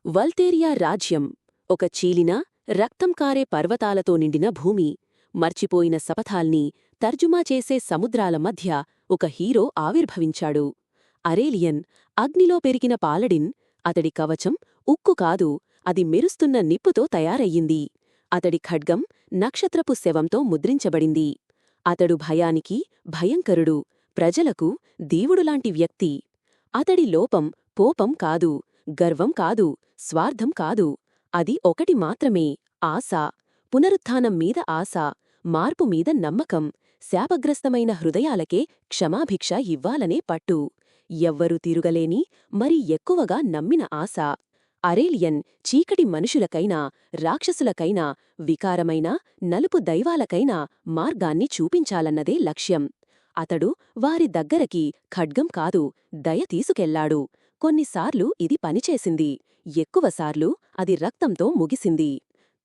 వల్తేరియా రాజ్యం ఒక చీలిన రక్తం కారే పర్వతాలతో నిండిన భూమి, మర్చిపోయిన శపథాల్ని తర్జుమా చేసే సముద్రాల మధ్య ఒక హీరో ఆవిర్భవించాడు. అరేలియన్, అగ్నిలో పెరిగిన పాలడిన్. అతడి కవచం ఉక్కు కాదు, అది మెరుస్తున్న నిప్పుతో తయారయ్యింది. అతడి ఖడ్గం నక్షత్రపు శవంతో ముద్రించబడింది. అతడు భయానికి భయంకరుడు, ప్రజలకు దేవుడులాంటి వ్యక్తి. అతడి లోపం కోపం కాదు, గర్వం కాదు, స్వార్థం కాదు. అది ఒకటి మాత్రమే, ఆశ. పునరుత్థానం మీద ఆశ, మార్పు మీద నమ్మకం, శాపగ్రస్తమైన హృదయాలకే క్షమాభిక్ష ఇవ్వాలనే పట్టు. ఎవ్వరూ తిరుగలేని, మరి ఎక్కువగా నమ్మిన ఆశ. అరేలియన్ చీకటి మనుషులకైనా, రాక్షసులకైనా, వికారమైన నలుపు దైవాలకైనా మార్గాన్ని చూపించాలన్నదే లక్ష్యం. అతడు వారి దగ్గరకి ఖడ్గం కాదు, దయ తీసుకెళ్లాడు. కొన్నిసార్లు ఇది పనిచేసింది, ఎక్కువసార్లు అది రక్తంతో ముగిసింది.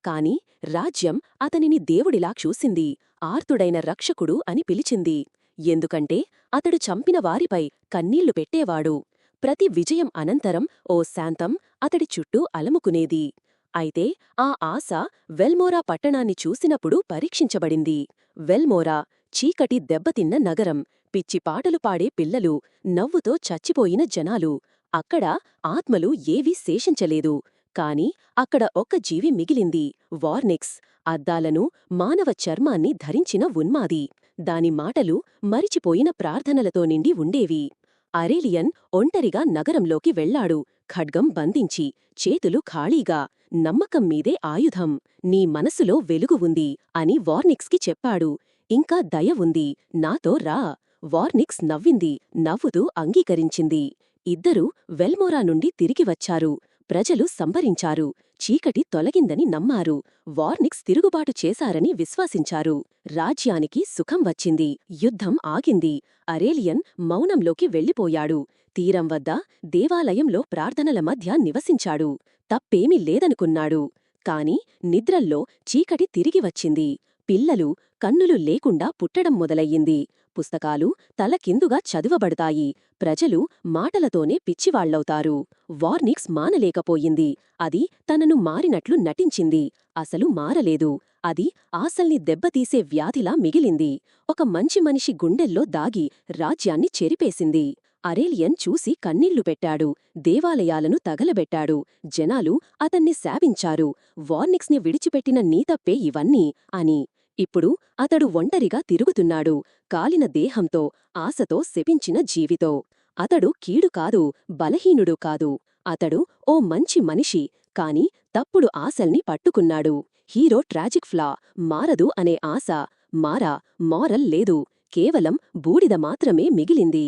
కాని రాజ్యం అతనిని దేవుడిలా చూసింది, ఆర్తుడైన రక్షకుడు అని పిలిచింది. ఎందుకంటే అతడు చంపిన వారిపై కన్నీళ్లు పెట్టేవాడు. ప్రతి విజయం అనంతరం ఓ శాంతం అతడి చుట్టూ అలముకునేది. అయితే ఆ ఆశ వెల్మోరా పట్టణాన్ని చూసినప్పుడు పరీక్షించబడింది. వెల్మోరా చీకటి దెబ్బతిన్న నగరం, పిచ్చి పాటలు పాడే పిల్లలు, నవ్వుతో చచ్చిపోయిన జనాలు. అక్కడ ఆత్మలు ఏవీ శేషించలేదు. కాని అక్కడ ఒక్క జీవి మిగిలింది, వార్నిక్స్. అద్దాలను, మానవ చర్మాన్ని ధరించిన ఉన్మాది. దాని మాటలు మరిచిపోయిన ప్రార్థనలతో నిండి ఉండేవి. అరేలియన్ ఒంటరిగా నగరంలోకి వెళ్లాడు, ఖడ్గం బంధించి, చేతులు ఖాళీగా. నమ్మకం మీదే ఆయుధం. నీ మనసులో వెలుగు ఉంది అని వార్నిక్స్కి చెప్పాడు. ఇంకా దయ ఉంది, నాతో రా. వార్నిక్స్ నవ్వింది, నవ్వుతూ అంగీకరించింది. ఇద్దరూ వెల్మోరా నుండి తిరిగి వచ్చారు. ప్రజలు సంబరించారు, చీకటి తొలగిందని నమ్మారు. వార్నిక్స్ తిరుగుబాటు చేశారని విశ్వాసించారు. రాజ్యానికి సుఖం వచ్చింది, యుద్ధం ఆగింది. అరేలియన్ మౌనంలోకి వెళ్ళిపోయాడు. తీరం వద్ద దేవాలయంలో ప్రార్థనల మధ్య నివసించాడు. తప్పేమీ లేదనుకున్నాడు. కాని నిద్రల్లో చీకటి తిరిగి వచ్చింది. పిల్లలు కన్నులు లేకుండా పుట్టడం మొదలయ్యింది. పుస్తకాలు తలకిందుగా చదువబడతాయి. ప్రజలు మాటలతోనే పిచ్చివాళ్లవుతారు. వార్నిక్స్ మానలేకపోయింది. అది తనను మారినట్లు నటించింది. అసలు మారలేదు. అది ఆశల్ని దెబ్బతీసే వ్యాధిలా మిగిలింది. ఒక మంచి మనిషి గుండెల్లో దాగి రాజ్యాన్ని చెరిపేసింది. అరేలియన్ చూసి కన్నీళ్లు పెట్టాడు. దేవాలయాలను తగలబెట్టాడు. జనాలు అతన్ని శాపించారు. వార్నిక్స్ని విడిచిపెట్టిన నీతప్పే ఇవన్నీ అని. ఇప్పుడు అతడు ఒంటరిగా తిరుగుతున్నాడు, కాలిన దేహంతో, ఆశతో శపించిన జీవితో. అతడు కీడు కాదు, బలహీనుడు కాదు. అతడు ఓ మంచి మనిషి, కాని తప్పుడు ఆశల్ని పట్టుకున్నాడు. హీరో ట్రాజిక్ ఫ్లా, మారదు అనే ఆశ. మారా, మారల్ లేదు, కేవలం బూడిద మాత్రమే మిగిలింది.